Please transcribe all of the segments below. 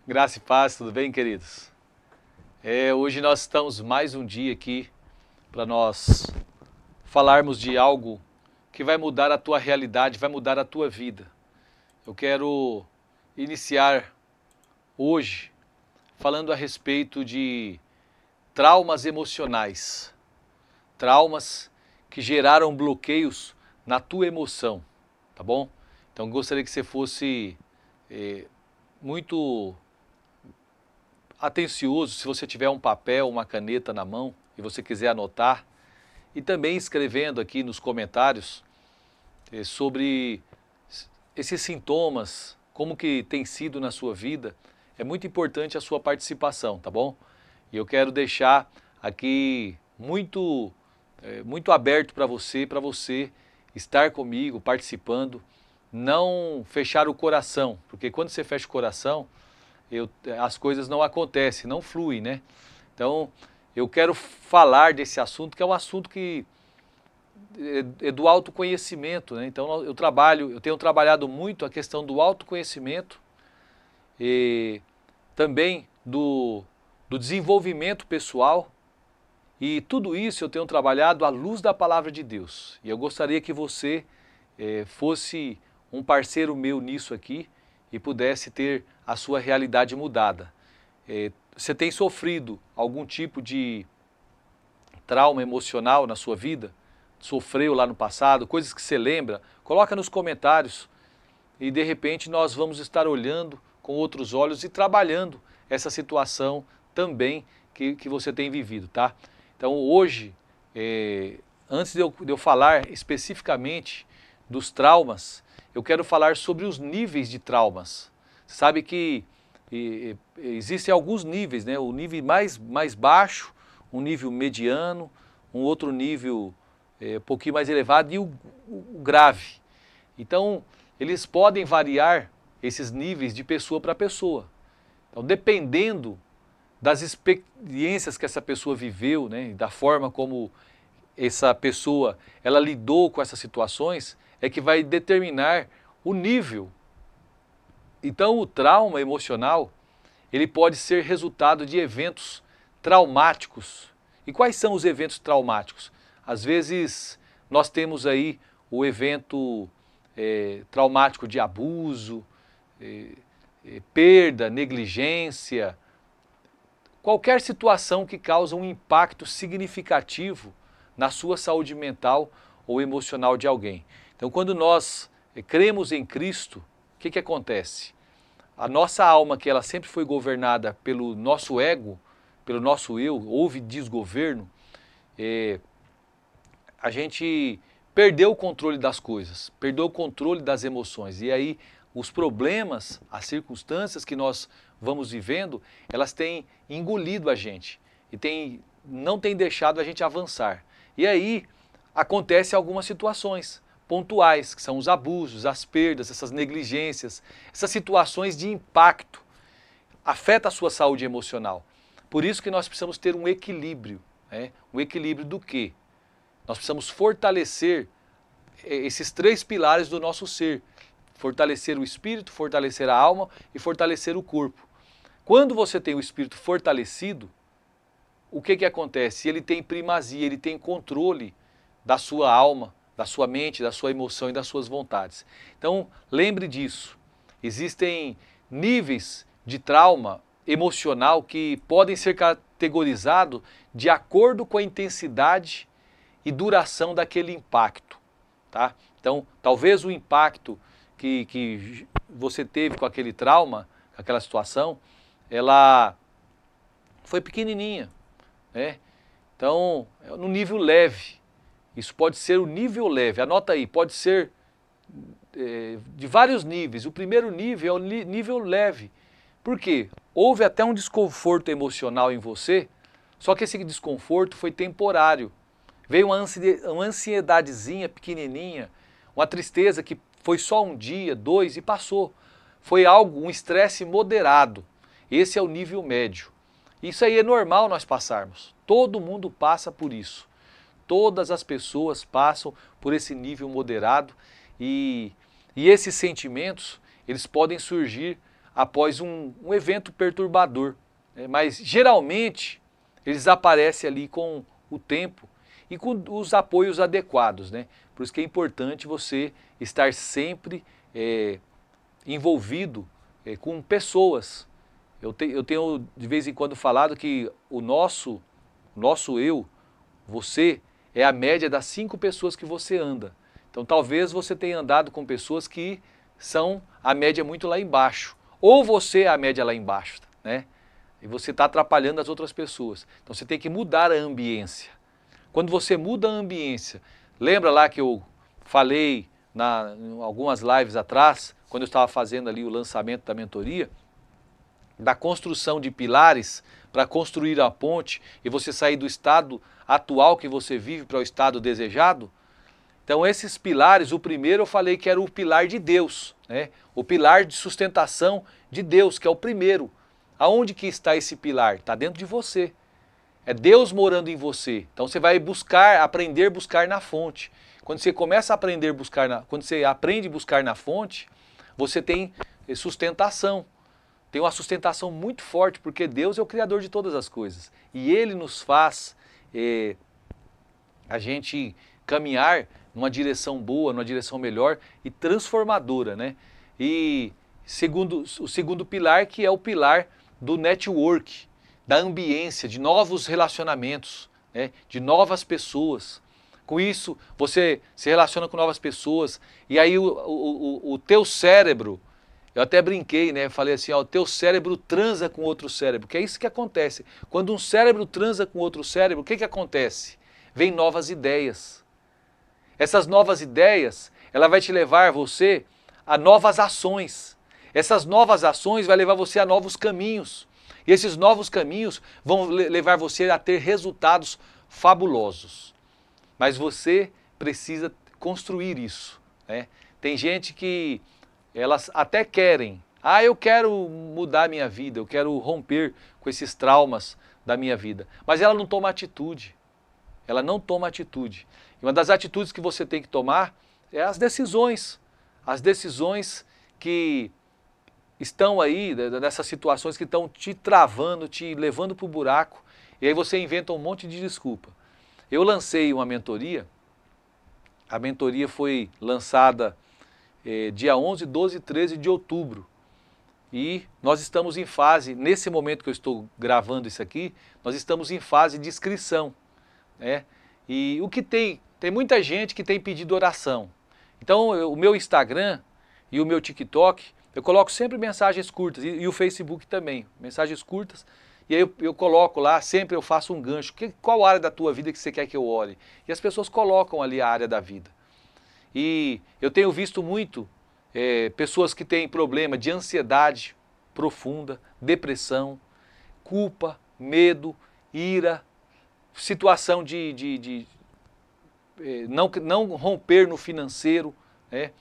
Graça e paz, tudo bem, queridos? Hoje nós estamos mais um dia aqui para nós falarmos de algo que vai mudar a tua realidade, vai mudar a tua vida. Eu quero iniciar hoje falando a respeito de traumas emocionais, traumas que geraram bloqueios na tua emoção, tá bom? Então gostaria que você fosse muito atencioso, se você tiver um papel, uma caneta na mão e você quiser anotar, e também escrevendo aqui nos comentários sobre esses sintomas, como que tem sido na sua vida. É muito importante a sua participação, tá bom? E eu quero deixar aqui muito aberto para você estar comigo, participando, não fechar o coração, porque quando você fecha o coração, as coisas não acontecem, não fluem, né? Então, eu quero falar desse assunto, que é um assunto que é do autoconhecimento, né? Então, eu tenho trabalhado muito a questão do autoconhecimento e também do desenvolvimento pessoal, e tudo isso eu tenho trabalhado à luz da palavra de Deus. E eu gostaria que você fosse um parceiro meu nisso aqui e pudesse ter a sua realidade mudada. Você tem sofrido algum tipo de trauma emocional na sua vida? Sofreu lá no passado, coisas que você lembra? Coloca nos comentários e de repente nós vamos estar olhando com outros olhos e trabalhando essa situação também que você tem vivido, tá? Então hoje, antes de eu falar especificamente dos traumas, eu quero falar sobre os níveis de traumas. Você sabe que existem alguns níveis, né? O nível mais baixo, um nível mediano, um outro nível um pouquinho mais elevado e o grave. Então, eles podem variar esses níveis de pessoa para pessoa. Então, dependendo das experiências que essa pessoa viveu, né, da forma como essa pessoa ela lidou com essas situações, é que vai determinar o nível. Então, o trauma emocional, ele pode ser resultado de eventos traumáticos. E quais são os eventos traumáticos? Às vezes, nós temos aí o evento traumático de abuso, perda, negligência, qualquer situação que causa um impacto significativo na sua saúde mental ou emocional de alguém. Então, quando nós cremos em Cristo, o que acontece? A nossa alma, que ela sempre foi governada pelo nosso ego, pelo nosso eu, houve desgoverno, a gente perdeu o controle das coisas, perdeu o controle das emoções. E aí os problemas, as circunstâncias que nós vamos vivendo, elas têm engolido a gente e não têm deixado a gente avançar. E aí acontecem algumas situações pontuais, que são os abusos, as perdas, essas negligências, essas situações de impacto, afeta a sua saúde emocional. Por isso que nós precisamos ter um equilíbrio, né? Um equilíbrio do quê? Nós precisamos fortalecer esses três pilares do nosso ser, fortalecer o espírito, fortalecer a alma e fortalecer o corpo. Quando você tem o espírito fortalecido, o que acontece? Ele tem primazia, ele tem controle da sua alma, da sua mente, da sua emoção e das suas vontades. Então, lembre disso. Existem níveis de trauma emocional que podem ser categorizados de acordo com a intensidade e duração daquele impacto, tá? Então, talvez o impacto que você teve com aquele trauma, com aquela situação, ela foi pequenininha, né? Então, no nível leve. Isso pode ser o nível leve, anota aí, pode ser de vários níveis. O primeiro nível é o nível leve. Por quê? Houve até um desconforto emocional em você, só que esse desconforto foi temporário. Veio uma ansiedadezinha pequenininha, uma tristeza que foi só um dia, dois e passou. Foi um estresse moderado. Esse é o nível médio. Isso aí é normal nós passarmos. Todo mundo passa por isso. Todas as pessoas passam por esse nível moderado e esses sentimentos, eles podem surgir após um evento perturbador, né? Mas geralmente eles aparecem ali com o tempo e com os apoios adequados, né? Por isso que é importante você estar sempre envolvido com pessoas. Eu tenho de vez em quando falado que o nosso eu, você, é a média das 5 pessoas que você anda. Então talvez você tenha andado com pessoas que são a média muito lá embaixo. Ou você é a média lá embaixo, né? E você está atrapalhando as outras pessoas. Então você tem que mudar a ambiência. Quando você muda a ambiência, lembra lá que eu falei em algumas lives atrás, quando eu estava fazendo ali o lançamento da mentoria, da construção de pilares para construir a ponte e você sair do estado atual que você vive para o estado desejado? Então esses pilares, o primeiro eu falei que era o pilar de Deus, né? O pilar de sustentação de Deus, que é o primeiro. Aonde que está esse pilar? Está dentro de você. É Deus morando em você. Então você vai aprender a buscar na fonte. Quando você começa a aprender a buscar quando você aprende a buscar na fonte, você tem sustentação. Tem uma sustentação muito forte, porque Deus é o Criador de todas as coisas. E Ele nos faz a gente caminhar numa direção boa, numa direção melhor e transformadora, né? E o segundo pilar, que é o pilar do network, da ambiência, de novos relacionamentos, né? De novas pessoas. Com isso, você se relaciona com novas pessoas e aí o teu cérebro, eu até brinquei, né? Falei assim, ó, o teu cérebro transa com outro cérebro, que é isso que acontece. Quando um cérebro transa com outro cérebro, o que acontece? Vem novas ideias. Essas novas ideias, ela vai te levar você a novas ações. Essas novas ações vai levar você a novos caminhos. E esses novos caminhos vão levar você a ter resultados fabulosos. Mas você precisa construir isso, né? Tem gente que elas até querem, eu quero mudar a minha vida, eu quero romper com esses traumas da minha vida. Mas ela não toma atitude. Ela não toma atitude. E uma das atitudes que você tem que tomar é as decisões. As decisões que estão aí, nessas situações que estão te travando, te levando para o buraco. E aí você inventa um monte de desculpa. Eu lancei uma mentoria, a mentoria foi lançada dia 11, 12 e 13 de outubro. E nós estamos em fase, nesse momento que eu estou gravando isso aqui, nós estamos em fase de inscrição, né? E o que tem muita gente que tem pedido oração. Então o meu Instagram e o meu TikTok, eu coloco sempre mensagens curtas, e o Facebook também, mensagens curtas. E aí eu coloco lá, sempre eu faço um gancho. Qual área da tua vida que você quer que eu ore? E as pessoas colocam ali a área da vida. E eu tenho visto muito pessoas que têm problema de ansiedade profunda, depressão, culpa, medo, ira, situação de não romper no financeiro, né?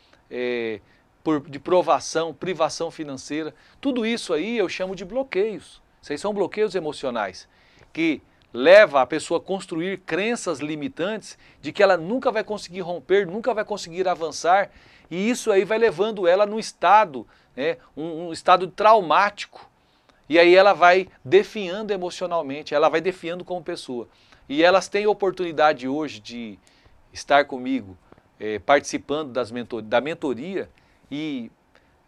De provação, privação financeira. Tudo isso aí eu chamo de bloqueios. Isso aí são bloqueios emocionais que leva a pessoa a construir crenças limitantes de que ela nunca vai conseguir romper, nunca vai conseguir avançar, e isso aí vai levando ela num estado, né, um estado traumático, e aí ela vai definhando emocionalmente, ela vai definhando como pessoa. E elas têm oportunidade hoje de estar comigo, participando da mentoria, e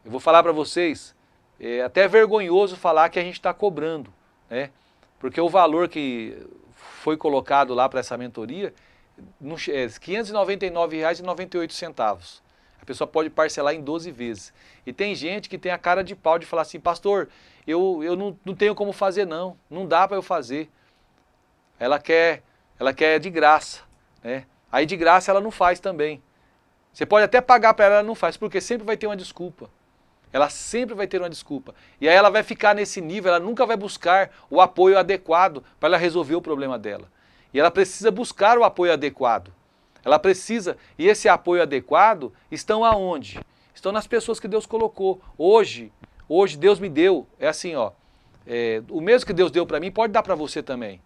eu vou falar para vocês, é até vergonhoso falar que a gente está cobrando, né? Porque o valor que foi colocado lá para essa mentoria é R$ 599,98. A pessoa pode parcelar em 12 vezes. E tem gente que tem a cara de pau de falar assim, pastor, eu não tenho como fazer não dá para eu fazer. Ela quer de graça, né? Aí de graça ela não faz também. Você pode até pagar para ela não faz, porque sempre vai ter uma desculpa. Ela sempre vai ter uma desculpa. E aí ela vai ficar nesse nível, ela nunca vai buscar o apoio adequado para ela resolver o problema dela. E ela precisa buscar o apoio adequado. Ela precisa, e esse apoio adequado estão aonde? Estão nas pessoas que Deus colocou. Hoje Deus me deu, é assim, ó, o mesmo que Deus deu para mim pode dar para você também.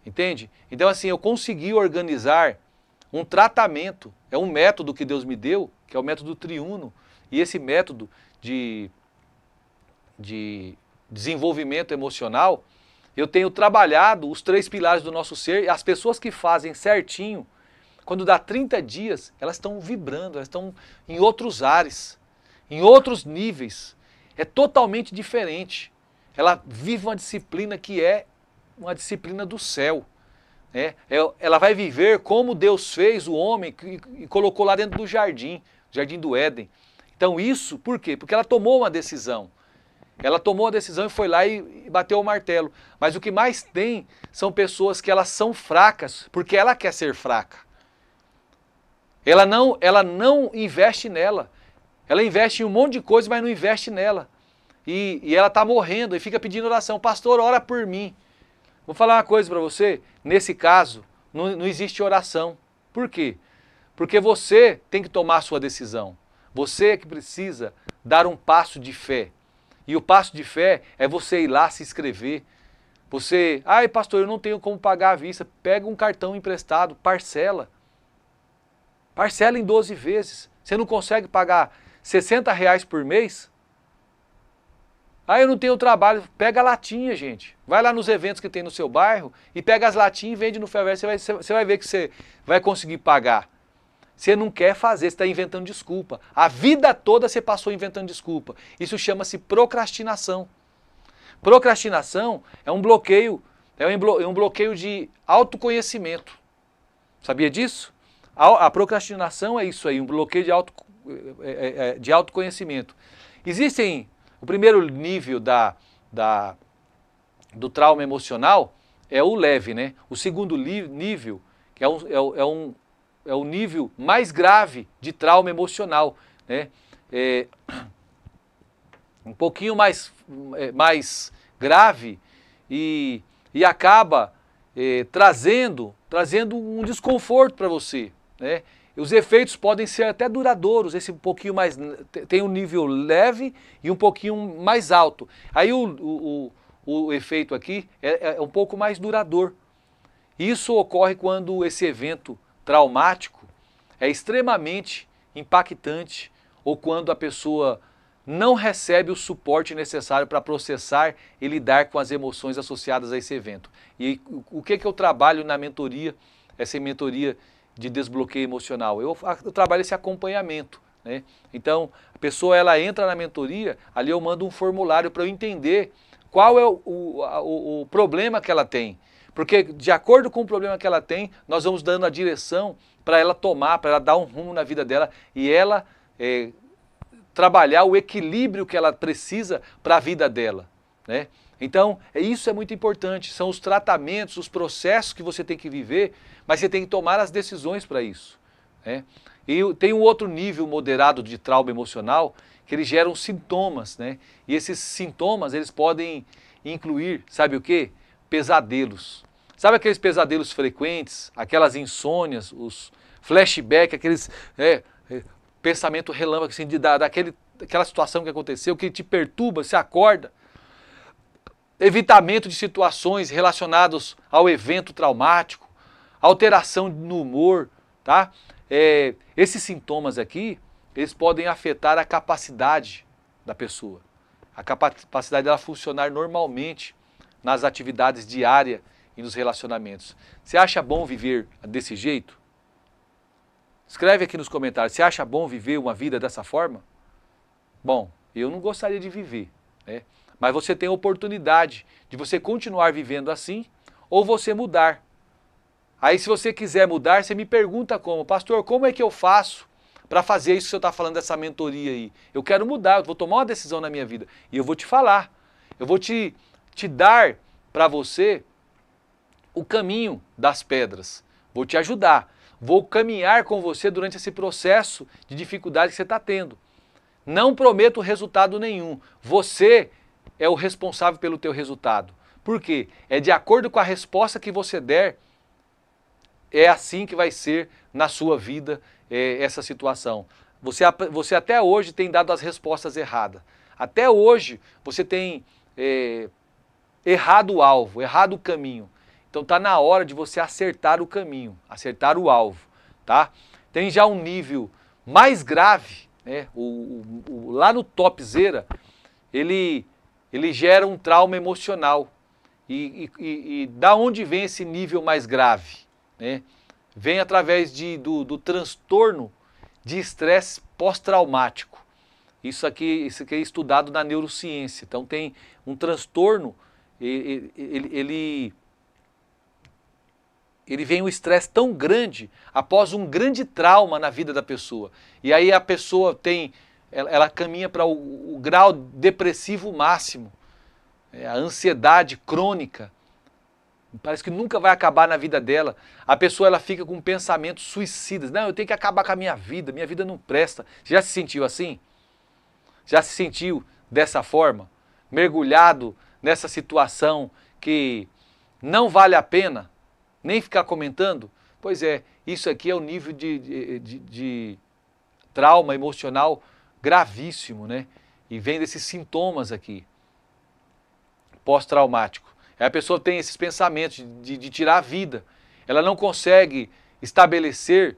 Entende? Então assim, eu consegui organizar um tratamento, um método que Deus me deu, que é o método triuno. E esse método de de desenvolvimento emocional, eu tenho trabalhado os 3 pilares do nosso ser, e as pessoas que fazem certinho, quando dá 30 dias, elas estão vibrando, elas estão em outros ares, em outros níveis. É totalmente diferente. Ela vive uma disciplina que é uma disciplina do céu. Ela vai viver como Deus fez o homem e colocou lá dentro do jardim do Éden. Então isso, por quê? Porque ela tomou uma decisão. Ela tomou a decisão e foi lá e bateu o martelo. Mas o que mais tem são pessoas que elas são fracas, porque ela quer ser fraca. Ela não investe nela. Ela investe em um monte de coisa, mas não investe nela. E ela está morrendo e fica pedindo oração. Pastor, ora por mim. Vou falar uma coisa para você. Nesse caso, não existe oração. Por quê? Porque você tem que tomar a sua decisão. Você é que precisa dar um passo de fé. E o passo de fé é você ir lá se inscrever. Você, ai pastor, eu não tenho como pagar à vista. Pega um cartão emprestado, parcela. Parcela em 12 vezes. Você não consegue pagar R$60 por mês? Ah, eu não tenho trabalho. Pega a latinha, gente. Vai lá nos eventos que tem no seu bairro e pega as latinhas e vende no ferro. Você vai ver que você vai conseguir pagar. Você não quer fazer, você está inventando desculpa. A vida toda você passou inventando desculpa. Isso chama-se procrastinação. Procrastinação é um bloqueio, um bloqueio de autoconhecimento. Sabia disso? A procrastinação é isso aí, um bloqueio de autoconhecimento. Existem, o primeiro nível do trauma emocional é o leve, né? O segundo nível, que é o nível mais grave de trauma emocional, né? Um pouquinho mais grave e acaba trazendo um desconforto para você, né? Os efeitos podem ser até duradouros, esse um pouquinho mais, tem um nível leve e um pouquinho mais alto. Aí o efeito aqui é um pouco mais duradouro. Isso ocorre quando esse evento traumático é extremamente impactante ou quando a pessoa não recebe o suporte necessário para processar e lidar com as emoções associadas a esse evento. E o que eu trabalho na mentoria, essa mentoria de desbloqueio emocional? Eu trabalho esse acompanhamento, né? Então, a pessoa ela entra na mentoria, ali eu mando um formulário para eu entender qual é o problema que ela tem. Porque de acordo com o problema que ela tem, nós vamos dando a direção para ela tomar, para ela dar um rumo na vida dela e ela trabalhar o equilíbrio que ela precisa para a vida dela, né? Então, isso é muito importante, são os tratamentos, os processos que você tem que viver, mas você tem que tomar as decisões para isso, né? E tem um outro nível moderado de trauma emocional, que eles geram sintomas, né? E esses sintomas, eles podem incluir, sabe o quê? Pesadelos. Sabe aqueles pesadelos frequentes, aquelas insônias, os flashbacks, aqueles pensamento relâmpago, assim, daquela situação que aconteceu, que te perturba, você acorda. Evitamento de situações relacionadas ao evento traumático, alteração no humor, tá? Esses sintomas aqui, eles podem afetar a capacidade da pessoa, a capacidade dela funcionar normalmente nas atividades diárias e nos relacionamentos. Você acha bom viver desse jeito? Escreve aqui nos comentários, você acha bom viver uma vida dessa forma? Bom, eu não gostaria de viver, né? Mas você tem a oportunidade de você continuar vivendo assim ou você mudar. Aí se você quiser mudar, você me pergunta como, pastor, como é que eu faço para fazer isso que você está falando dessa mentoria aí? Eu quero mudar, eu vou tomar uma decisão na minha vida e eu vou te falar. Eu vou te dar para você o caminho das pedras. Vou te ajudar. Vou caminhar com você durante esse processo de dificuldade que você está tendo. Não prometo resultado nenhum. Você é o responsável pelo teu resultado. Por quê? É de acordo com a resposta que você der, é assim que vai ser na sua vida essa situação. Você até hoje tem dado as respostas erradas. Até hoje você tem errado o alvo, errado o caminho. Então está na hora de você acertar o caminho, acertar o alvo, tá? Tem já um nível mais grave, né? Lá no topzera, ele ele gera um trauma emocional. E da onde vem esse nível mais grave? Né? Vem através do transtorno de estresse pós-traumático. Isso aqui é estudado na neurociência. Então tem um transtorno, ele vem um estresse tão grande após um grande trauma na vida da pessoa. E aí a pessoa ela caminha para o grau depressivo máximo, a ansiedade crônica. Parece que nunca vai acabar na vida dela. A pessoa ela fica com pensamentos suicidas. Não, eu tenho que acabar com a minha vida não presta. Você já se sentiu assim? Já se sentiu dessa forma? Mergulhado nessa situação que não vale a pena nem ficar comentando? Pois é, isso aqui é o nível de trauma emocional gravíssimo, né? E vem desses sintomas aqui, pós-traumático. A pessoa tem esses pensamentos de tirar a vida. Ela não consegue estabelecer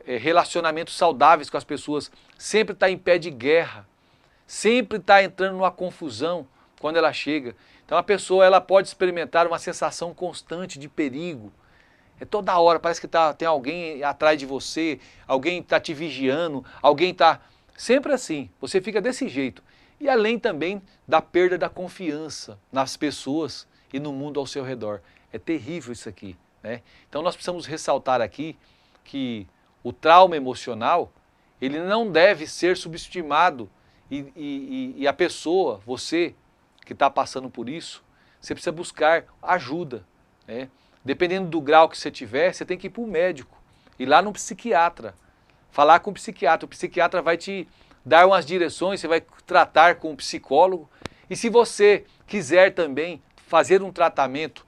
relacionamentos saudáveis com as pessoas. Sempre está em pé de guerra. Sempre está entrando numa confusão quando ela chega. Então a pessoa ela pode experimentar uma sensação constante de perigo. É toda hora, parece que tem alguém atrás de você, alguém está te vigiando, alguém está... Sempre assim, você fica desse jeito. E além também da perda da confiança nas pessoas e no mundo ao seu redor. É terrível isso aqui, né? Então nós precisamos ressaltar aqui que o trauma emocional, ele não deve ser subestimado e a pessoa, você que está passando por isso, você precisa buscar ajuda, né? Dependendo do grau que você tiver, você tem que ir para o médico, ir lá no psiquiatra, falar com o psiquiatra vai te dar umas direções, você vai tratar com o psicólogo. E se você quiser também fazer um tratamento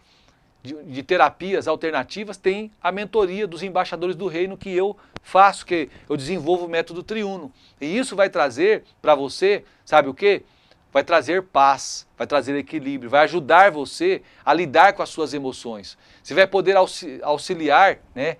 de terapias alternativas, tem a mentoria dos embaixadores do reino que eu faço, que eu desenvolvo o método triuno. E isso vai trazer para você, sabe o quê? Vai trazer paz, vai trazer equilíbrio, vai ajudar você a lidar com as suas emoções. Você vai poder auxiliar, né,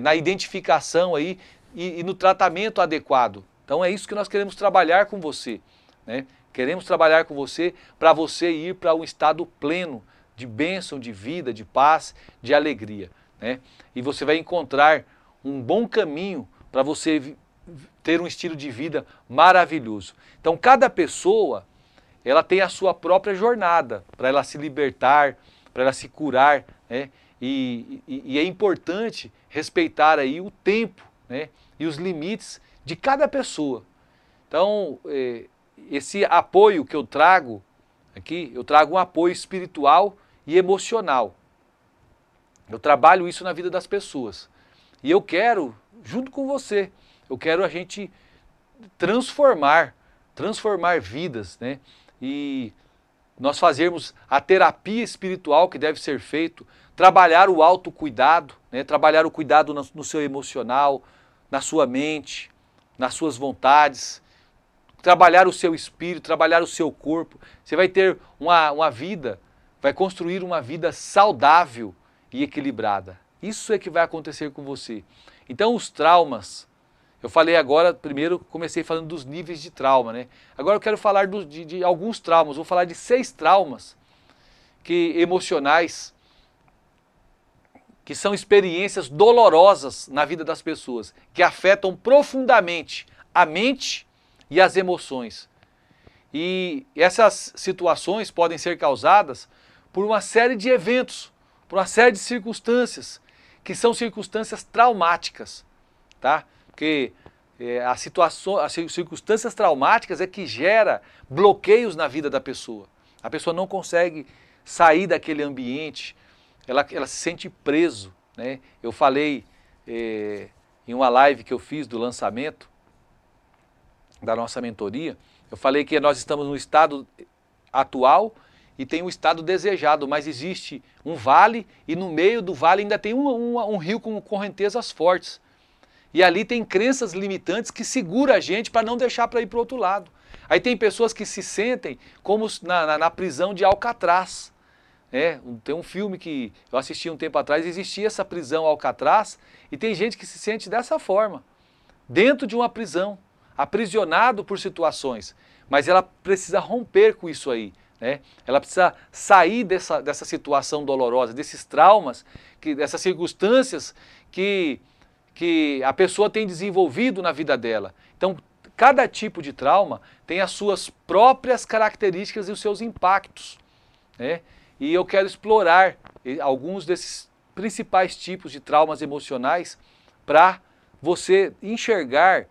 na identificação aí e no tratamento adequado. Então é isso que nós queremos trabalhar com você, né? Queremos trabalhar com você para você ir para um estado pleno de bênção, de vida, de paz, de alegria, né? E você vai encontrar um bom caminho para você ter um estilo de vida maravilhoso. Então cada pessoa, ela tem a sua própria jornada para ela se libertar, para ela se curar, né? E é importante respeitar aí o tempo, né? E os limites de cada pessoa. Então, esse apoio que eu trago aqui, eu trago um apoio espiritual e emocional. Eu trabalho isso na vida das pessoas. E eu quero, junto com você, eu quero a gente transformar vidas, né? E nós fazermos a terapia espiritual que deve ser feito, trabalhar o autocuidado, né? Trabalhar o cuidado no seu emocional, na sua mente, nas suas vontades, trabalhar o seu espírito, trabalhar o seu corpo. Você vai ter uma vida, vai construir uma vida saudável e equilibrada. Isso é que vai acontecer com você. Então os traumas, eu falei agora, primeiro comecei falando dos níveis de trauma, né? Agora eu quero falar de alguns traumas, vou falar de 6 traumas emocionais, que são experiências dolorosas na vida das pessoas, que afetam profundamente a mente e as emoções. E essas situações podem ser causadas por uma série de eventos, por uma série de circunstâncias, que são circunstâncias traumáticas, tá? Porque as circunstâncias traumáticas é que gera bloqueios na vida da pessoa. A pessoa não consegue sair daquele ambiente, ela se sente preso, né? Eu falei em uma live que eu fiz do lançamento da nossa mentoria, eu falei que nós estamos no estado atual e tem um estado desejado, mas existe um vale e no meio do vale ainda tem um rio com correntezas fortes. E ali tem crenças limitantes que seguram a gente para não deixar para ir para o outro lado. Aí tem pessoas que se sentem como na prisão de Alcatraz. Tem um filme que eu assisti um tempo atrás, existia essa prisão Alcatraz, e tem gente que se sente dessa forma, dentro de uma prisão, aprisionado por situações, mas ela precisa romper com isso aí, né? Ela precisa sair dessa situação dolorosa, desses traumas, dessas circunstâncias que a pessoa tem desenvolvido na vida dela. Então, cada tipo de trauma tem as suas próprias características e os seus impactos, né? E eu quero explorar alguns desses principais tipos de traumas emocionais para você enxergar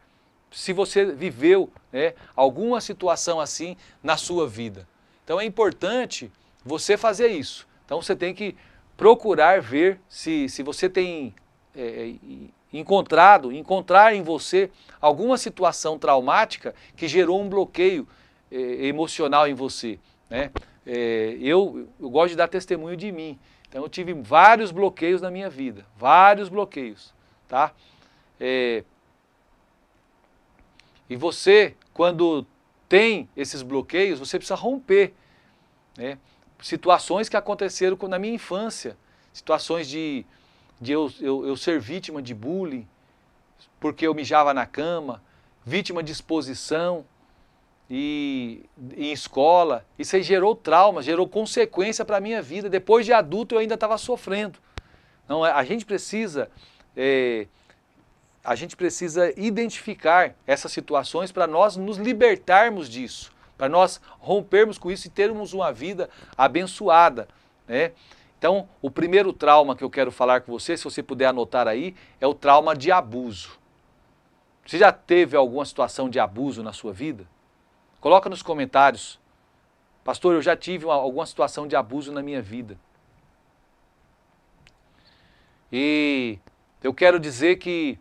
se você viveu, né, alguma situação assim na sua vida. Então é importante você fazer isso. Então você tem que procurar ver se você tem encontrar em você alguma situação traumática que gerou um bloqueio emocional em você, né? Eu gosto de dar testemunho de mim. Então eu tive vários bloqueios na minha vida, vários bloqueios, tá? E você, quando tem esses bloqueios, você precisa romper, né? Situações que aconteceram na minha infância, situações de eu ser vítima de bullying, porque eu mijava na cama, vítima de exposição e em escola. Isso aí gerou trauma, gerou consequência para a minha vida. Depois de adulto eu ainda estava sofrendo. Então, a gente precisa identificar essas situações para nós nos libertarmos disso, para nós rompermos com isso e termos uma vida abençoada, né? Então, o primeiro trauma que eu quero falar com você, se você puder anotar aí, é o trauma de abuso. Você já teve alguma situação de abuso na sua vida? Coloca nos comentários. Pastor, eu já tive alguma situação de abuso na minha vida. E eu quero dizer que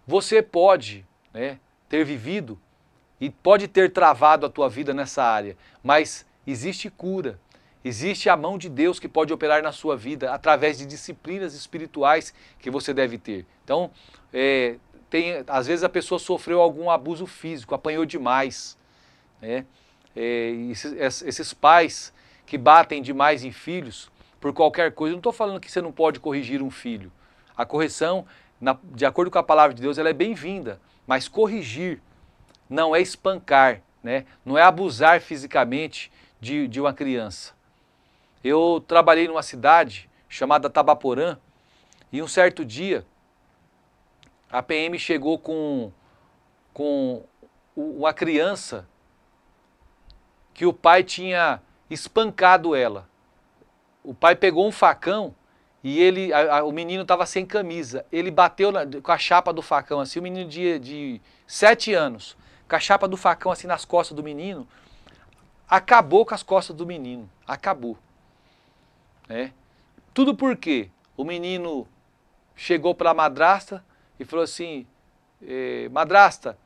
você pode, né, ter vivido e pode ter travado a tua vida nessa área, mas existe cura, existe a mão de Deus que pode operar na sua vida através de disciplinas espirituais que você deve ter. Então, às vezes a pessoa sofreu algum abuso físico, apanhou demais, né? Esses pais que batem demais em filhos por qualquer coisa, eu não estou falando que você não pode corrigir um filho. A correção, de acordo com a palavra de Deus, ela é bem-vinda, mas corrigir não é espancar, né? Não é abusar fisicamente de uma criança. Eu trabalhei numa cidade chamada Tabaporã e um certo dia a PM chegou com uma criança que o pai tinha espancado ela. O pai pegou um facão e o menino estava sem camisa. Ele bateu com a chapa do facão assim, o menino de 7 anos, com a chapa do facão assim nas costas do menino, acabou com as costas do menino, acabou. Né? Tudo porque o menino chegou para a madrasta e falou assim, madrasta,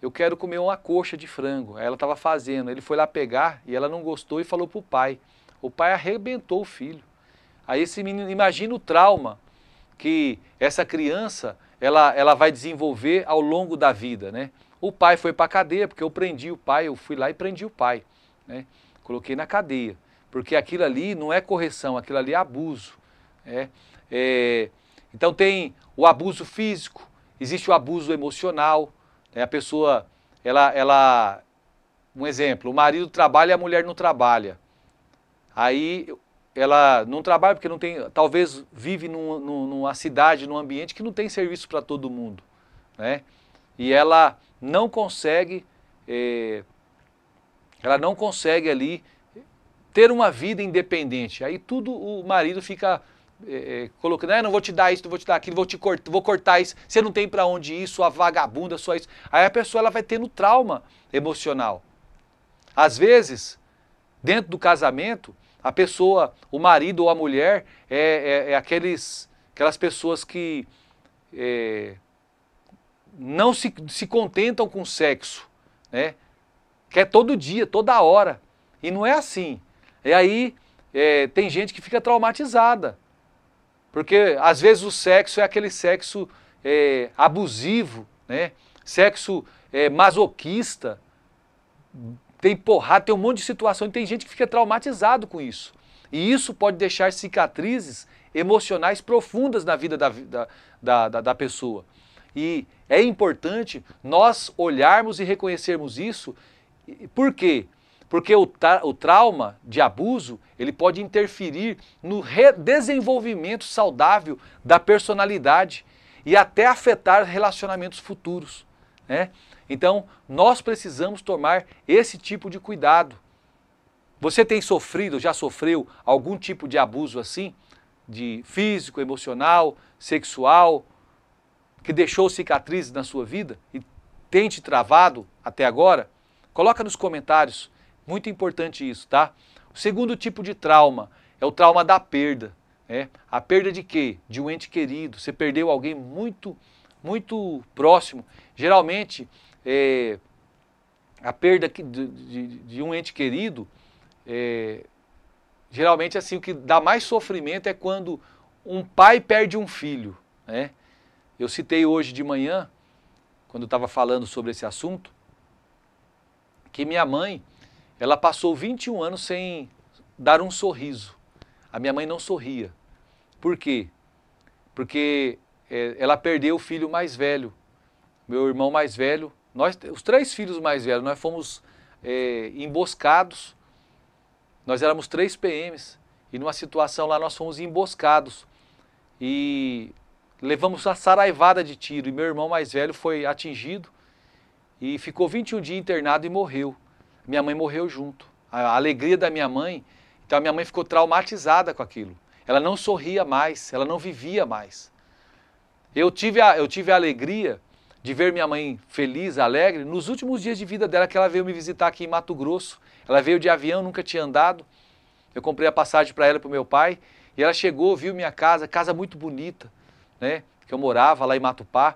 eu quero comer uma coxa de frango. Aí ela estava fazendo, ele foi lá pegar e ela não gostou e falou para o pai. O pai arrebentou o filho. Aí esse menino, imagina o trauma que essa criança ela vai desenvolver ao longo da vida, né? O pai foi para a cadeia, porque eu prendi o pai, eu fui lá e prendi o pai, né? Coloquei na cadeia, porque aquilo ali não é correção, aquilo ali é abuso, né? Então tem o abuso físico, existe o abuso emocional, né? A pessoa, um exemplo, o marido trabalha e a mulher não trabalha. Aí ela não trabalha porque não tem, talvez vive numa cidade, num ambiente que não tem serviço para todo mundo, né? E ela não consegue ali ter uma vida independente. Aí tudo o marido fica colocando, não vou te dar isso, não vou te dar aquilo, vou cortar isso, você não tem para onde ir, sua vagabunda, só isso. Aí a pessoa ela vai tendo trauma emocional. Às vezes, dentro do casamento, a pessoa, o marido ou a mulher, aquelas pessoas que não se contentam com sexo, né? Quer todo dia, toda hora. E não é assim. E aí tem gente que fica traumatizada. Porque às vezes o sexo é aquele sexo abusivo, né? Sexo masoquista. Tem porrada, tem um monte de situação e tem gente que fica traumatizado com isso. E isso pode deixar cicatrizes emocionais profundas na vida da pessoa. E é importante nós olharmos e reconhecermos isso. Por quê? Porque o trauma de abuso, ele pode interferir no desenvolvimento saudável da personalidade e até afetar relacionamentos futuros, né? Então, nós precisamos tomar esse tipo de cuidado. Você tem sofrido, já sofreu algum tipo de abuso assim? De físico, emocional, sexual, que deixou cicatrizes na sua vida e tem te travado até agora? Coloca nos comentários, muito importante isso, tá? O segundo tipo de trauma é o trauma da perda. A perda de quê? De um ente querido. Você perdeu alguém muito próximo. Geralmente, a perda de um ente querido, geralmente assim, o que dá mais sofrimento é quando um pai perde um filho, né? Eu citei hoje de manhã, quando eu estava falando sobre esse assunto, que minha mãe, ela passou 21 anos sem dar um sorriso. A minha mãe não sorria. Por quê? Porque ela perdeu o filho mais velho, meu irmão mais velho. Nós, os 3 filhos mais velhos, nós fomos emboscados. Nós éramos 3 PMs e numa situação lá nós fomos emboscados e levamos uma saraivada de tiro e meu irmão mais velho foi atingido e ficou 21 dias internado e morreu. Minha mãe morreu junto. A alegria da minha mãe, então a minha mãe ficou traumatizada com aquilo. Ela não sorria mais, ela não vivia mais. Eu tive a alegria de ver minha mãe feliz, alegre, nos últimos dias de vida dela, que ela veio me visitar aqui em Mato Grosso. Ela veio de avião, nunca tinha andado. Eu comprei a passagem para ela e para o meu pai. E ela chegou, viu minha casa muito bonita, né? Que eu morava lá em Matupá.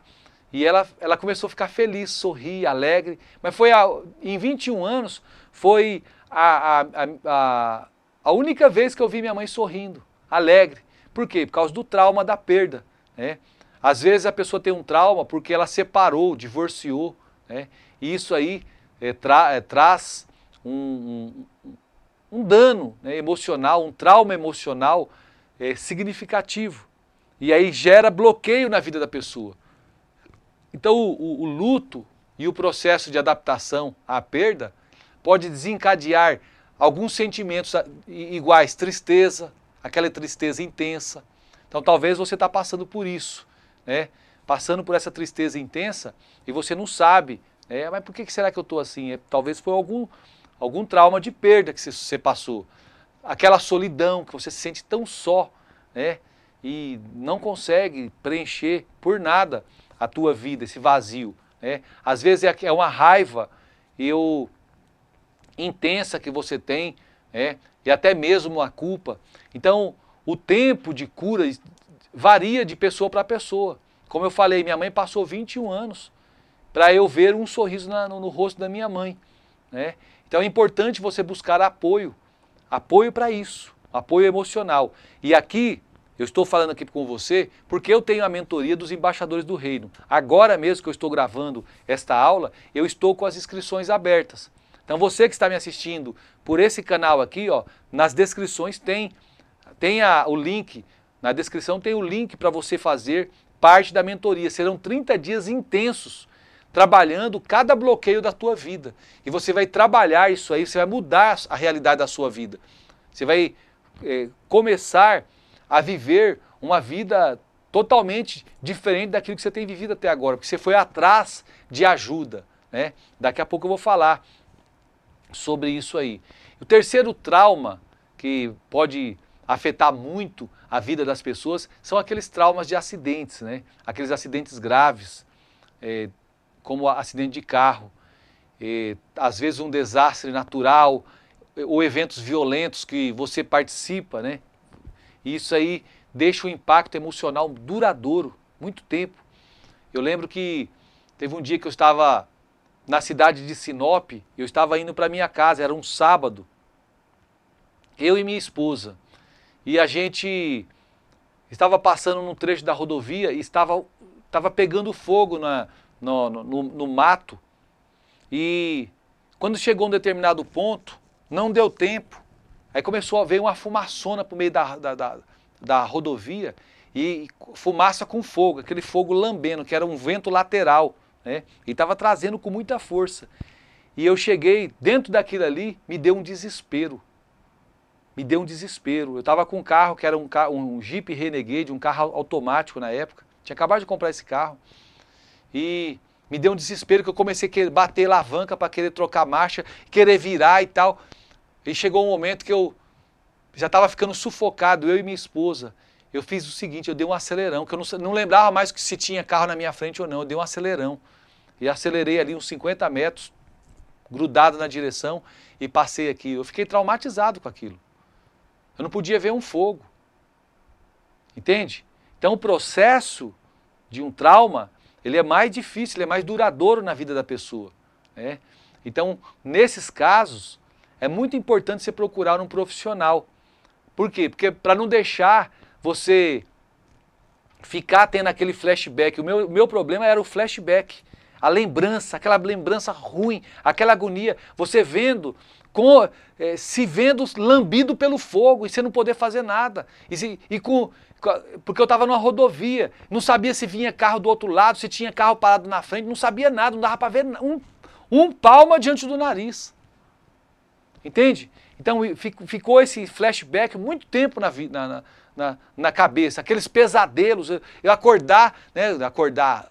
E ela começou a ficar feliz, sorrir, alegre. Mas foi em 21 anos, foi a única vez que eu vi minha mãe sorrindo, alegre. Por quê? Por causa do trauma da perda, né? Às vezes a pessoa tem um trauma porque ela separou, divorciou, né? E isso aí traz um dano, né, emocional, um trauma emocional significativo. E aí gera bloqueio na vida da pessoa. Então o luto e o processo de adaptação à perda pode desencadear alguns sentimentos iguais, tristeza, aquela tristeza intensa. Então talvez você está passando por isso, né? Passando por essa tristeza intensa e você não sabe, né? Mas por que será que eu estou assim? Talvez foi algum trauma de perda que você passou. Aquela solidão que você se sente tão só, né? E não consegue preencher por nada a tua vida, esse vazio, né? Às vezes é uma raiva intensa que você tem, né? E até mesmo a culpa. Então, o tempo de cura varia de pessoa para pessoa. Como eu falei, minha mãe passou 21 anos para eu ver um sorriso no rosto da minha mãe, né? Então é importante você buscar apoio para isso, apoio emocional. E aqui, eu estou falando aqui com você porque eu tenho a mentoria dos embaixadores do reino. Agora mesmo que eu estou gravando esta aula, eu estou com as inscrições abertas. Então você que está me assistindo por esse canal aqui, ó, nas descrições tem o link, na descrição tem o link para você fazer parte da mentoria. Serão 30 dias intensos, trabalhando cada bloqueio da tua vida. E você vai trabalhar isso aí, você vai mudar a realidade da sua vida. Você vai começar a viver uma vida totalmente diferente daquilo que você tem vivido até agora, porque você foi atrás de ajuda, né? Daqui a pouco eu vou falar sobre isso aí. O terceiro trauma que pode afetar muito a vida das pessoas são aqueles traumas de acidentes, né? Aqueles acidentes graves, como acidente de carro, às vezes um desastre natural ou eventos violentos que você participa, né? E isso aí deixa um impacto emocional duradouro, muito tempo. Eu lembro que teve um dia que eu estava na cidade de Sinop, eu estava indo para minha casa, era um sábado, eu e minha esposa, e a gente estava passando num trecho da rodovia e estava pegando fogo no mato, e quando chegou a um determinado ponto, não deu tempo, aí começou a ver uma fumaçona por meio da rodovia e fumaça com fogo, aquele fogo lambendo, que era um vento lateral, né? E estava trazendo com muita força. E eu cheguei, dentro daquilo ali, me deu um desespero. Me deu um desespero. Eu estava com um carro que era um Jeep Renegade, um carro automático na época. Tinha acabado de comprar esse carro. E me deu um desespero que eu comecei a querer bater alavanca para querer trocar marcha, querer virar e tal. E chegou um momento que eu já estava ficando sufocado, eu e minha esposa. Eu fiz o seguinte, eu dei um acelerão, que eu não lembrava mais se tinha carro na minha frente ou não. Eu dei um acelerão. E acelerei ali uns 50 metros, grudado na direção, e passei aqui. Eu fiquei traumatizado com aquilo. Eu não podia ver um fogo. Entende? Então o processo de um trauma, ele é mais difícil, ele é mais duradouro na vida da pessoa, né? Então, nesses casos, é muito importante você procurar um profissional. Por quê? Porque para não deixar você ficar tendo aquele flashback. O meu problema era o flashback. A lembrança, aquela lembrança ruim, aquela agonia. Você vendo, se vendo lambido pelo fogo e você não poder fazer nada. Porque eu estava numa rodovia, não sabia se vinha carro do outro lado, se tinha carro parado na frente, não sabia nada, não dava para ver um palmo diante do nariz. Entende? Então ficou esse flashback muito tempo na cabeça, aqueles pesadelos, eu acordar, né,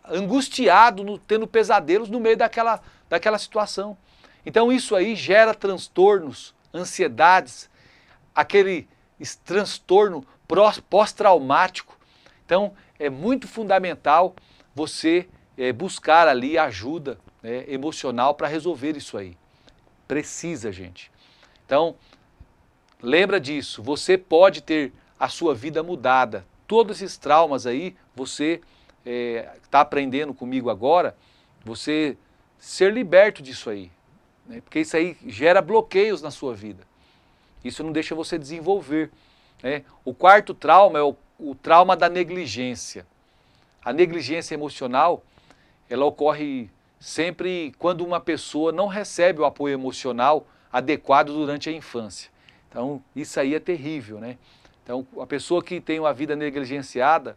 angustiado, tendo pesadelos no meio daquela situação. Então isso aí gera transtornos, ansiedades, aquele transtorno pós-traumático. Então é muito fundamental você buscar ali ajuda, né, emocional para resolver isso aí. Precisa, gente. Então, lembra disso, você pode ter a sua vida mudada. Todos esses traumas aí, você está aprendendo comigo agora, você ser liberto disso aí, né? Porque isso aí gera bloqueios na sua vida. Isso não deixa você desenvolver, né? O quarto trauma é o trauma da negligência. A negligência emocional, ela ocorre sempre quando uma pessoa não recebe o apoio emocional adequado durante a infância. Então, isso aí é terrível, né? Então, a pessoa que tem uma vida negligenciada,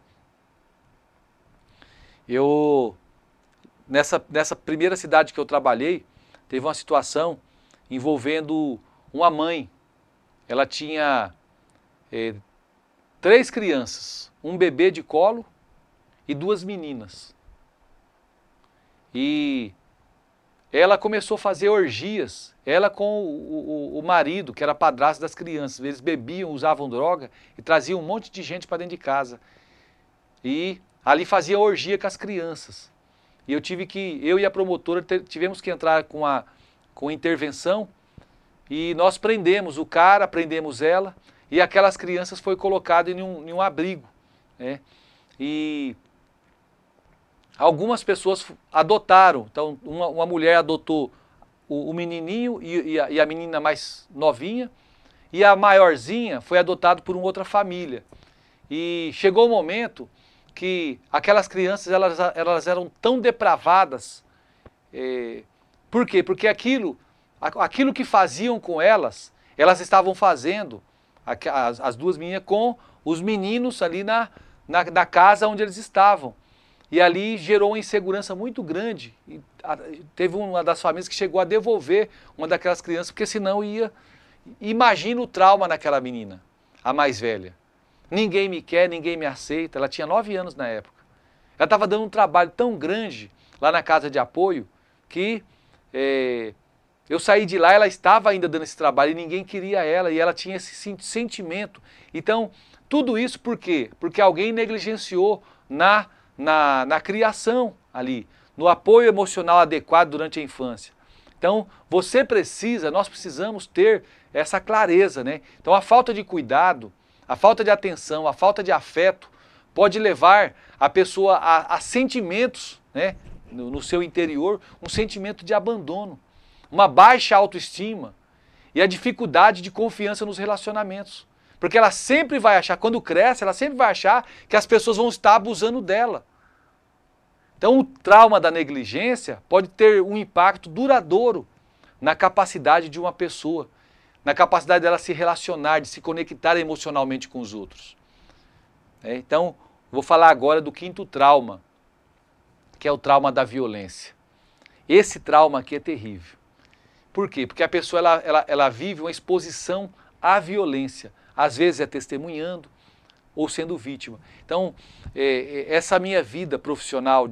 nessa primeira cidade que eu trabalhei, teve uma situação envolvendo uma mãe. Ela tinha 3 crianças, um bebê de colo e 2 meninas. E ela começou a fazer orgias, ela com o marido, que era padrasto das crianças. Eles bebiam, usavam droga e traziam um monte de gente para dentro de casa. E ali fazia orgia com as crianças. E eu e a promotora tivemos que entrar com intervenção e nós prendemos o cara, prendemos ela e aquelas crianças foi colocado em um abrigo, né? E algumas pessoas adotaram. Então, uma mulher adotou o menininho e a menina mais novinha, e a maiorzinha foi adotada por uma outra família. E chegou o momento que aquelas crianças elas eram tão depravadas. Por quê? Porque aquilo que faziam com elas estavam fazendo, as 2 meninas, com os meninos ali na casa onde eles estavam. E ali gerou uma insegurança muito grande. E teve uma das famílias que chegou a devolver uma daquelas crianças, porque senão ia... Imagina o trauma naquela menina, a mais velha. Ninguém me quer, ninguém me aceita. Ela tinha 9 anos na época. Ela estava dando um trabalho tão grande lá na casa de apoio que eu saí de lá, ela estava ainda dando esse trabalho e ninguém queria ela. E ela tinha esse sentimento. Então, tudo isso por quê? Porque alguém negligenciou na criação ali, no apoio emocional adequado durante a infância. Então, nós precisamos ter essa clareza, né? Então, a falta de cuidado, a falta de atenção, a falta de afeto pode levar a pessoa a sentimentos, né, no seu interior, um sentimento de abandono, uma baixa autoestima e a dificuldade de confiança nos relacionamentos. Porque ela sempre vai achar, quando cresce, ela sempre vai achar que as pessoas vão estar abusando dela. Então o trauma da negligência pode ter um impacto duradouro na capacidade de uma pessoa, na capacidade dela se relacionar, de se conectar emocionalmente com os outros. Então, vou falar agora do 5º trauma, que é o trauma da violência. Esse trauma aqui é terrível. Por quê? Porque a pessoa ela vive uma exposição à violência, às vezes é testemunhando ou sendo vítima. Então, essa minha vida profissional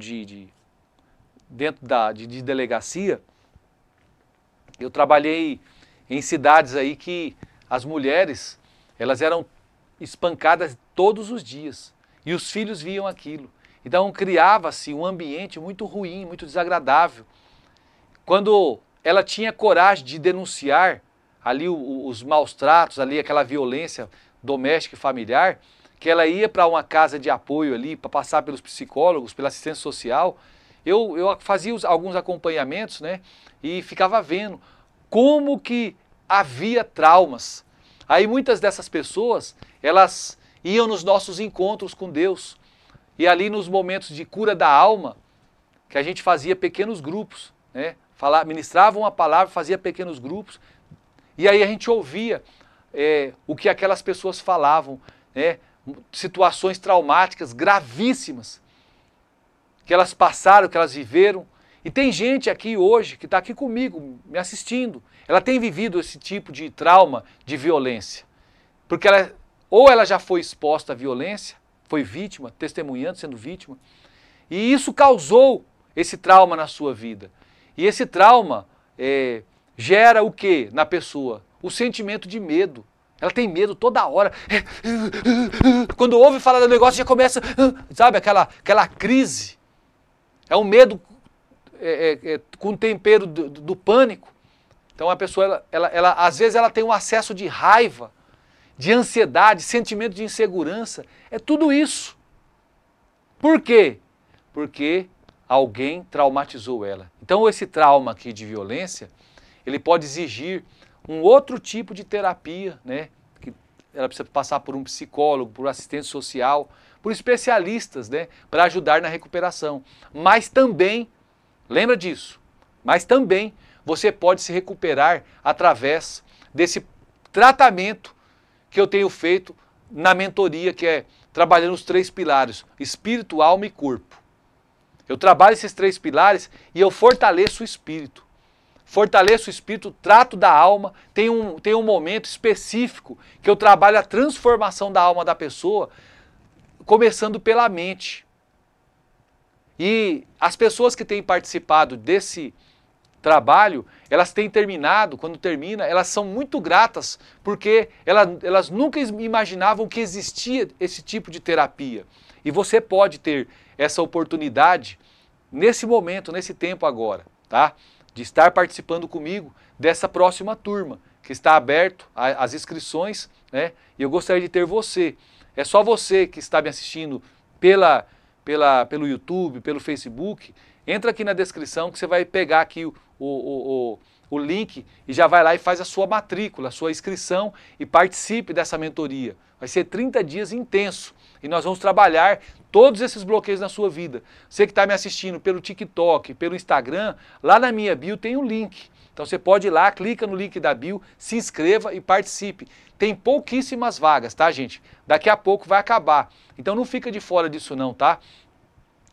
dentro de delegacia, eu trabalhei em cidades aí que as mulheres, elas eram espancadas todos os dias e os filhos viam aquilo. Então criava-se um ambiente muito ruim, muito desagradável. Quando ela tinha coragem de denunciar ali os maus tratos, ali aquela violência doméstica e familiar, que ela ia para uma casa de apoio ali, para passar pelos psicólogos, pela assistência social, eu fazia alguns acompanhamentos, né, e ficava vendo como que havia traumas. Aí muitas dessas pessoas, elas iam nos nossos encontros com Deus, e ali nos momentos de cura da alma, que a gente fazia pequenos grupos, né, ministravam uma palavra, fazia pequenos grupos, e aí a gente ouvia o que aquelas pessoas falavam, né, situações traumáticas gravíssimas que elas passaram, que elas viveram. E tem gente aqui hoje que está aqui comigo, me assistindo, ela tem vivido esse tipo de trauma, de violência, porque ou ela já foi exposta à violência, foi vítima, testemunhando, sendo vítima, e isso causou esse trauma na sua vida. E esse trauma gera o que na pessoa? O sentimento de medo. Ela tem medo toda hora. Quando ouve falar do negócio, já começa, sabe, aquela crise. É um medo com tempero do pânico. Então a pessoa, às vezes ela tem um acesso de raiva, de ansiedade, sentimento de insegurança. É tudo isso. Por quê? Porque alguém traumatizou ela. Então esse trauma aqui de violência, ele pode exigir um outro tipo de terapia, né? Que ela precisa passar por um psicólogo, por assistente social, por especialistas, né? Para ajudar na recuperação. Mas também, lembra disso, mas também você pode se recuperar através desse tratamento que eu tenho feito na mentoria, que é trabalhando os 3 pilares, espírito, alma e corpo. Eu trabalho esses 3 pilares e eu fortaleço o espírito. Fortaleço o espírito, trato da alma, tem um momento específico que eu trabalho a transformação da alma da pessoa, começando pela mente. E as pessoas que têm participado desse trabalho, elas têm terminado, quando termina, elas são muito gratas, porque elas nunca imaginavam que existia esse tipo de terapia. E você pode ter essa oportunidade nesse momento, nesse tempo agora, tá? De estar participando comigo dessa próxima turma, que está aberto as inscrições, né? E eu gostaria de ter você. É só você que está me assistindo pelo YouTube, pelo Facebook, entra aqui na descrição que você vai pegar aqui o link e já vai lá e faz a sua matrícula, a sua inscrição e participe dessa mentoria. Vai ser 30 dias intenso e nós vamos trabalhar todos esses bloqueios na sua vida. Você que está me assistindo pelo TikTok, pelo Instagram, lá na minha bio tem um link. Então você pode ir lá, clica no link da bio, se inscreva e participe. Tem pouquíssimas vagas, tá, gente? Daqui a pouco vai acabar. Então não fica de fora disso não, tá?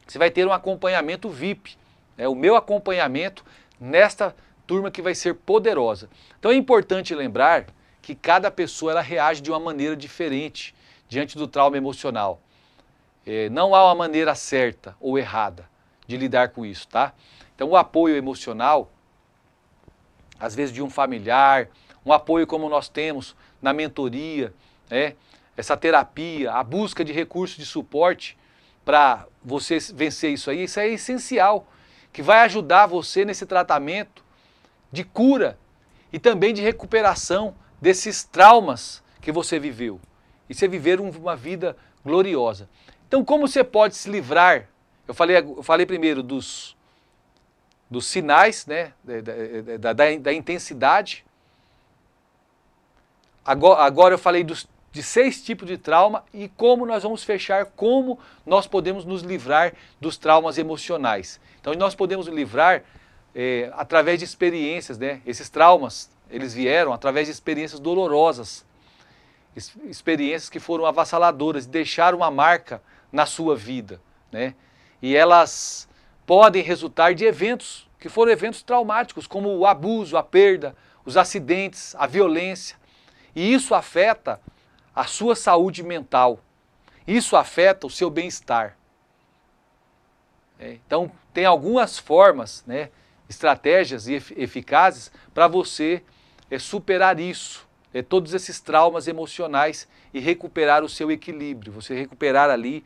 Você vai ter um acompanhamento VIP, né? O meu acompanhamento nesta turma que vai ser poderosa. Então é importante lembrar que cada pessoa ela reage de uma maneira diferente diante do trauma emocional. Não há uma maneira certa ou errada de lidar com isso, tá? Então o apoio emocional, às vezes de um familiar, um apoio como nós temos na mentoria, né? Essa terapia, a busca de recursos de suporte para você vencer isso é essencial, que vai ajudar você nesse tratamento de cura e também de recuperação desses traumas que você viveu. E você viver uma vida gloriosa. Então como você pode se livrar? Eu falei primeiro dos sinais, né, da intensidade. Agora eu falei de 6 tipos de trauma e como nós vamos fechar, como nós podemos nos livrar dos traumas emocionais. Então nós podemos nos livrar através de experiências, né? Esses traumas, eles vieram através de experiências dolorosas, experiências que foram avassaladoras, deixaram uma marca na sua vida, né? E elas podem resultar de eventos que foram eventos traumáticos, como o abuso, a perda, os acidentes, a violência. E isso afeta a sua saúde mental. Isso afeta o seu bem-estar. Então, tem algumas formas, né, estratégias eficazes para você superar isso, todos esses traumas emocionais e recuperar o seu equilíbrio, você recuperar ali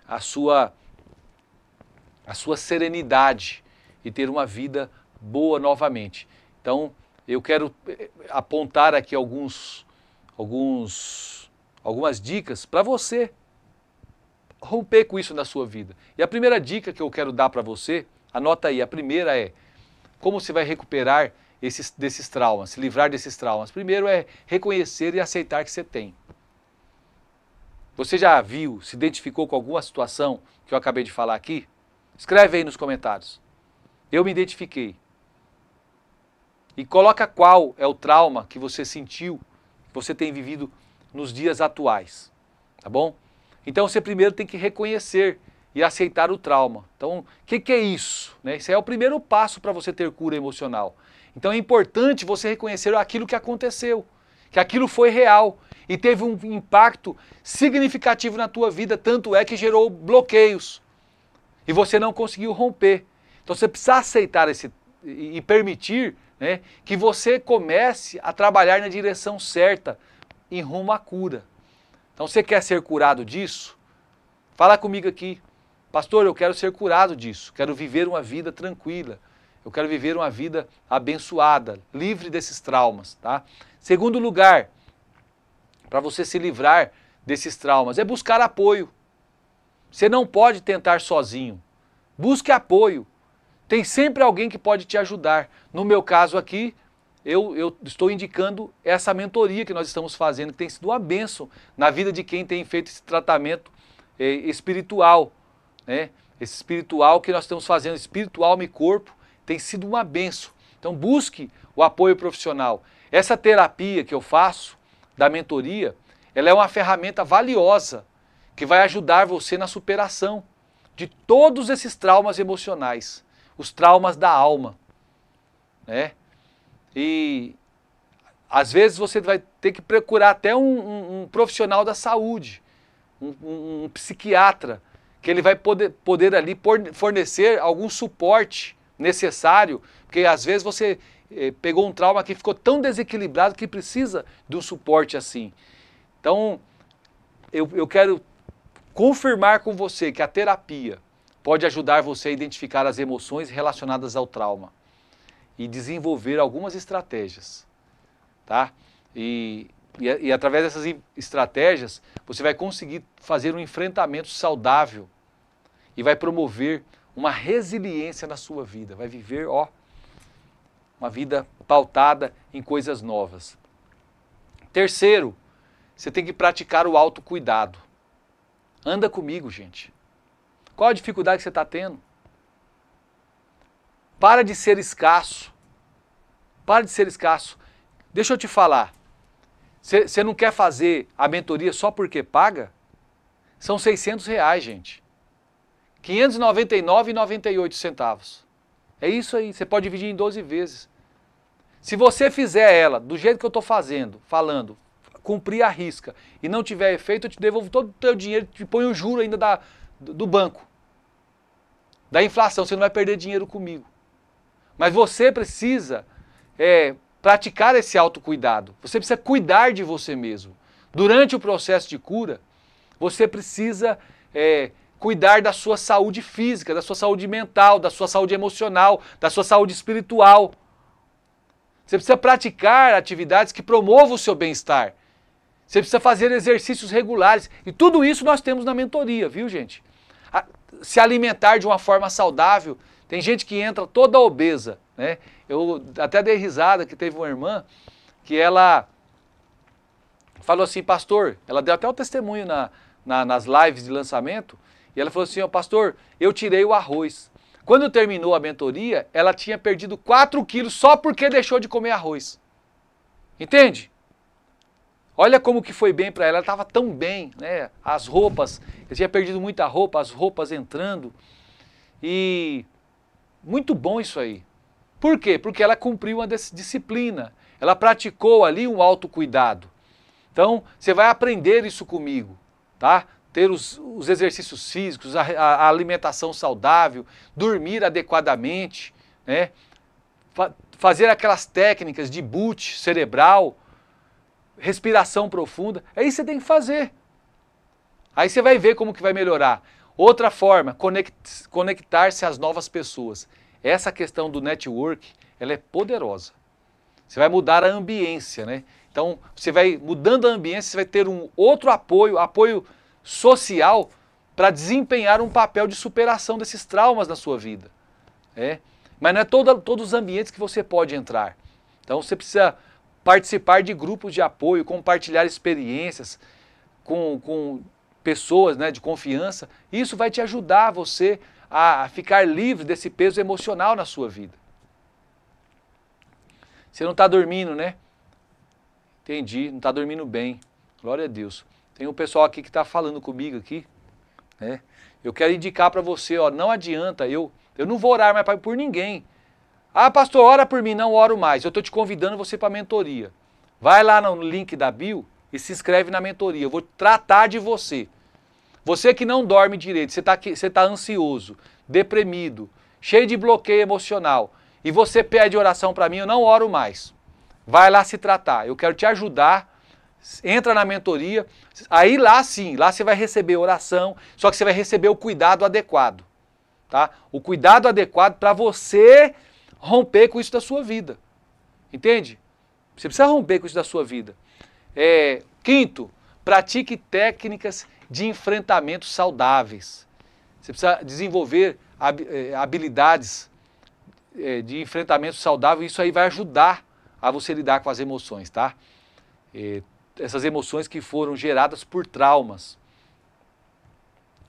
a sua serenidade e ter uma vida boa novamente. Então, eu quero apontar aqui algumas dicas para você romper com isso na sua vida. E a primeira dica que eu quero dar para você, anota aí, a primeira é como você vai recuperar desses traumas, se livrar desses traumas. Primeiro é reconhecer e aceitar que você tem. Você já viu, se identificou com alguma situação que eu acabei de falar aqui? Escreve aí nos comentários. Eu me identifiquei. E coloca qual é o trauma que você sentiu, que você tem vivido nos dias atuais. Tá bom? Então você primeiro tem que reconhecer e aceitar o trauma. Então, o que é isso? Esse é o primeiro passo para você ter cura emocional. Então é importante você reconhecer aquilo que aconteceu, que aquilo foi real e teve um impacto significativo na tua vida, tanto é que gerou bloqueios e você não conseguiu romper. Então você precisa aceitar e permitir, né, que você comece a trabalhar na direção certa, em rumo à cura. Então você quer ser curado disso? Fala comigo aqui. Pastor, eu quero ser curado disso, quero viver uma vida tranquila, eu quero viver uma vida abençoada, livre desses traumas, tá? Segundo lugar, para você se livrar desses traumas, é buscar apoio. Você não pode tentar sozinho, busque apoio. Tem sempre alguém que pode te ajudar. No meu caso aqui, eu estou indicando essa mentoria que nós estamos fazendo, que tem sido uma bênção na vida de quem tem feito esse tratamento espiritual. Esse espiritual que nós estamos fazendo, espírito, alma e corpo, tem sido uma benção. Então busque o apoio profissional. Essa terapia que eu faço, da mentoria, ela é uma ferramenta valiosa que vai ajudar você na superação de todos esses traumas emocionais, os traumas da alma. E às vezes você vai ter que procurar até um profissional da saúde, um psiquiatra, que ele vai poder ali fornecer algum suporte necessário, porque às vezes você pegou um trauma que ficou tão desequilibrado que precisa de um suporte assim. Então, eu quero confirmar com você que a terapia pode ajudar você a identificar as emoções relacionadas ao trauma e desenvolver algumas estratégias, tá? E através dessas estratégias, você vai conseguir fazer um enfrentamento saudável e vai promover uma resiliência na sua vida. Vai viver, uma vida pautada em coisas novas. Terceiro, você tem que praticar o autocuidado. Anda comigo, gente. Qual a dificuldade que você está tendo? Para de ser escasso. Para de ser escasso. Deixa eu te falar. Você não quer fazer a mentoria só porque paga? São R$600, gente. R$ 599,98. É isso aí, você pode dividir em 12 vezes. Se você fizer ela do jeito que eu estou falando, cumprir a risca e não tiver efeito, eu te devolvo todo o teu dinheiro, te ponho o juro ainda do banco. Da inflação, você não vai perder dinheiro comigo. Mas você precisa praticar esse autocuidado. Você precisa cuidar de você mesmo. Durante o processo de cura, você precisa cuidar da sua saúde física, da sua saúde mental, da sua saúde emocional, da sua saúde espiritual. Você precisa praticar atividades que promovam o seu bem-estar. Você precisa fazer exercícios regulares. E tudo isso nós temos na mentoria, viu, gente? Se alimentar de uma forma saudável. Tem gente que entra toda obesa, né? Eu até dei risada que teve uma irmã que ela falou assim, pastor, ela deu até o testemunho nas lives de lançamento, e ela falou assim, pastor, eu tirei o arroz. Quando terminou a mentoria, ela tinha perdido 4 quilos só porque deixou de comer arroz. Entende? Olha como que foi bem para ela estava tão bem, né? As roupas, eu tinha perdido muita roupa, as roupas entrando. E Muito bom isso aí. Por quê? Porque ela cumpriu uma disciplina. Ela praticou ali um autocuidado. Então, você vai aprender isso comigo, tá? Ter os exercícios físicos, a alimentação saudável, dormir adequadamente, né? Fazer aquelas técnicas de boot cerebral, respiração profunda. É isso que você tem que fazer. Aí você vai ver como que vai melhorar. Outra forma, conectar-se às novas pessoas. Essa questão do network, ela é poderosa. Você vai mudar a ambiência, né? Então, você vai mudando a ambiência, você vai ter um outro apoio social para desempenhar um papel de superação desses traumas na sua vida. Mas não é todos os ambientes que você pode entrar. Então, você precisa participar de grupos de apoio, compartilhar experiências com pessoas, né, de confiança. Isso vai te ajudar você a ficar livre desse peso emocional na sua vida. Você não está dormindo, né? Entendi, não está dormindo bem. Glória a Deus. Tem um pessoal aqui que está falando comigo aqui, né? Eu quero indicar para você, ó, não adianta, eu não vou orar mais por ninguém. Ah, pastor, ora por mim, não oro mais. Eu estou te convidando você para a mentoria. Vai lá no link da bio e se inscreve na mentoria. Eu vou tratar de você. Você que não dorme direito, você tá ansioso, deprimido, cheio de bloqueio emocional, e você pede oração para mim, eu não oro mais. Vai lá se tratar, eu quero te ajudar, entra na mentoria, aí lá sim, lá você vai receber oração, só que você vai receber o cuidado adequado, tá? O cuidado adequado para você romper com isso da sua vida, entende? Você precisa romper com isso da sua vida. Quinto, pratique técnicas de enfrentamento saudáveis. Você precisa desenvolver habilidades de enfrentamento saudável, e isso aí vai ajudar a você lidar com as emoções, tá? Essas emoções que foram geradas por traumas.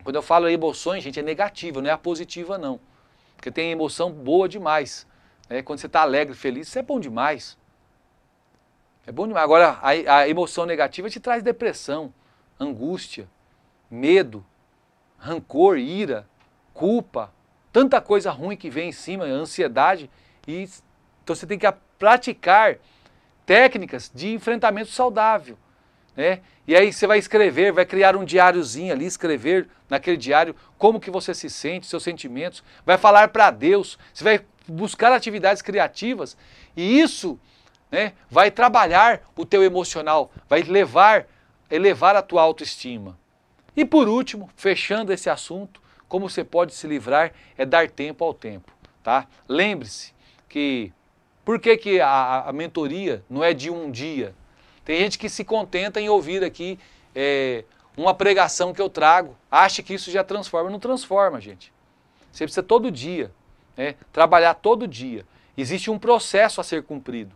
Quando eu falo emoções, gente, é negativa, não é a positiva não. Porque tem emoção boa demais. Né? Quando você está alegre, feliz, isso é bom demais. É bom demais. Agora, a emoção negativa te traz depressão, angústia, medo, rancor, ira, culpa, tanta coisa ruim que vem em cima, ansiedade. Então você tem que praticar técnicas de enfrentamento saudável, né? E aí você vai escrever, vai criar um diáriozinho ali, escrever naquele diário como que você se sente, seus sentimentos, vai falar para Deus, você vai buscar atividades criativas e isso, né, vai trabalhar o teu emocional, vai elevar a tua autoestima. E por último, fechando esse assunto, como você pode se livrar é dar tempo ao tempo, tá? Lembre-se que, por que a mentoria não é de um dia? Tem gente que se contenta em ouvir aqui uma pregação que eu trago, acha que isso já transforma, não transforma, gente. Você precisa todo dia, né, trabalhar todo dia. Existe um processo a ser cumprido.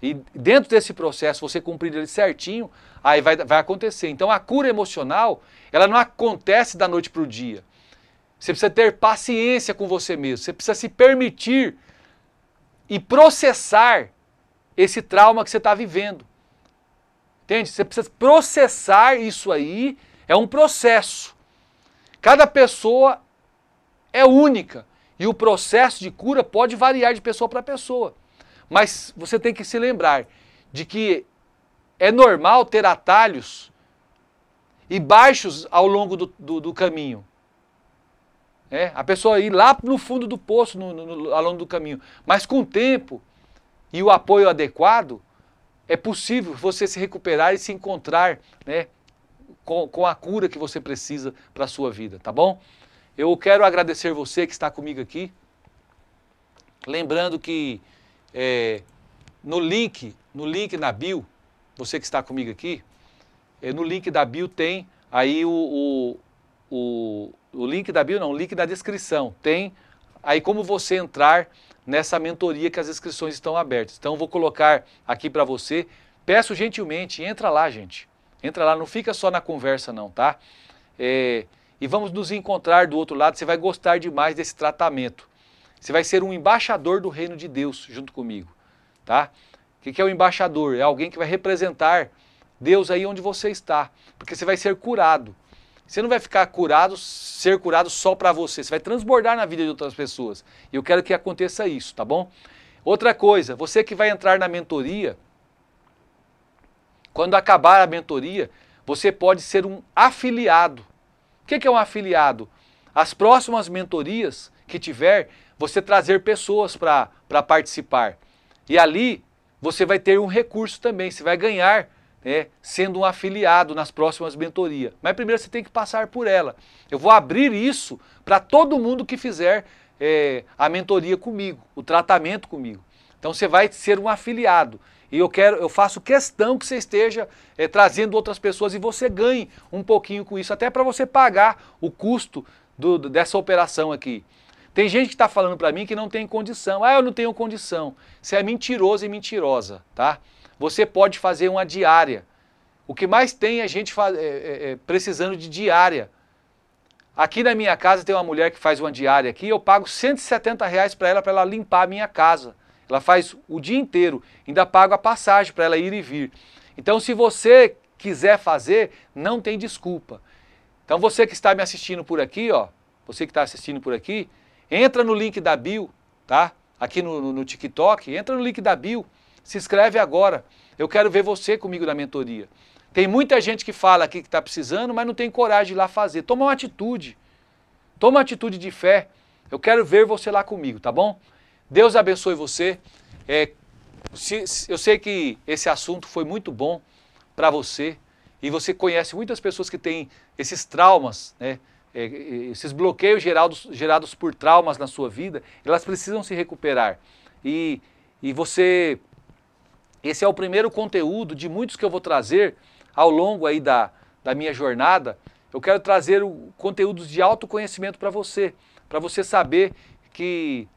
E dentro desse processo, você cumprir ele certinho, aí vai acontecer. Então a cura emocional, ela não acontece da noite para o dia. Você precisa ter paciência com você mesmo, você precisa se permitir e processar esse trauma que você está vivendo. Entende? Você precisa processar isso aí, é um processo. Cada pessoa é única e o processo de cura pode variar de pessoa para pessoa. Mas você tem que se lembrar de que é normal ter atalhos e baixos ao longo do caminho. A pessoa ir lá no fundo do poço ao longo do caminho. Mas com o tempo e o apoio adequado, é possível você se recuperar e se encontrar, né, com a cura que você precisa para a sua vida, tá bom? Eu quero agradecer você que está comigo aqui. Lembrando que no link na bio, você que está comigo aqui, no link da bio tem aí o link da bio, não, o link da descrição. Tem aí como você entrar nessa mentoria que as inscrições estão abertas. Então eu vou colocar aqui para você. Peço gentilmente, entra lá, gente. Entra lá, não fica só na conversa não, tá? E vamos nos encontrar do outro lado, você vai gostar demais desse tratamento. Você vai ser um embaixador do reino de Deus junto comigo, tá? O que é o embaixador? É alguém que vai representar Deus aí onde você está, porque você vai ser curado. Você não vai ficar curado, ser curado só para você. Você vai transbordar na vida de outras pessoas. E eu quero que aconteça isso, tá bom? Outra coisa, você que vai entrar na mentoria, quando acabar a mentoria, você pode ser um afiliado. O que é um afiliado? As próximas mentorias que tiver, você trazer pessoas para participar. E ali você vai ter um recurso também, você vai ganhar, né, sendo um afiliado nas próximas mentorias. Mas primeiro você tem que passar por ela. Eu vou abrir isso para todo mundo que fizer a mentoria comigo, o tratamento comigo. Então você vai ser um afiliado. E eu faço questão que você esteja trazendo outras pessoas e você ganhe um pouquinho com isso, até para você pagar o custo dessa operação aqui. Tem gente que está falando para mim que não tem condição. Ah, eu não tenho condição. Você é mentiroso e mentirosa, tá? Você pode fazer uma diária. O que mais tem é gente precisando de diária. Aqui na minha casa tem uma mulher que faz uma diária aqui, eu pago R$170 para ela limpar a minha casa. Ela faz o dia inteiro, ainda pago a passagem para ela ir e vir. Então se você quiser fazer, não tem desculpa. Então você que está me assistindo por aqui, ó, você que está assistindo por aqui, entra no link da bio, tá? Aqui no TikTok, entra no link da bio, se inscreve agora. Eu quero ver você comigo na mentoria. Tem muita gente que fala aqui que está precisando, mas não tem coragem de ir lá fazer. Toma uma atitude. Toma uma atitude de fé. Eu quero ver você lá comigo, tá bom? Deus abençoe você. Eu sei que esse assunto foi muito bom para você. E você conhece muitas pessoas que têm esses traumas, né? Esses bloqueios gerados por traumas na sua vida. Elas precisam se recuperar. E esse é o primeiro conteúdo de muitos que eu vou trazer ao longo aí da minha jornada. Eu quero trazer conteúdos de autoconhecimento para você saber que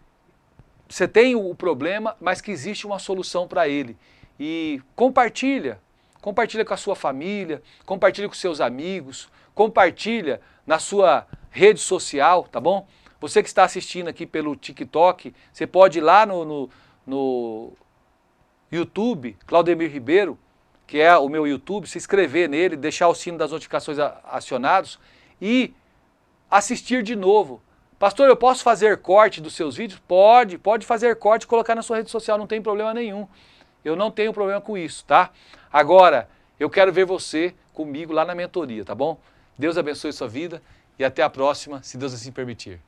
você tem o problema, mas que existe uma solução para ele. E compartilha com a sua família, compartilha com seus amigos, compartilha na sua rede social, tá bom? Você que está assistindo aqui pelo TikTok, você pode ir lá no YouTube, Claudemir Ribeiro, que é o meu YouTube, se inscrever nele, deixar o sino das notificações acionados e assistir de novo. Pastor, eu posso fazer corte dos seus vídeos? Pode fazer corte e colocar na sua rede social, não tem problema nenhum. Eu não tenho problema com isso, tá? Agora, eu quero ver você comigo lá na mentoria, tá bom? Deus abençoe sua vida e até a próxima, se Deus assim permitir.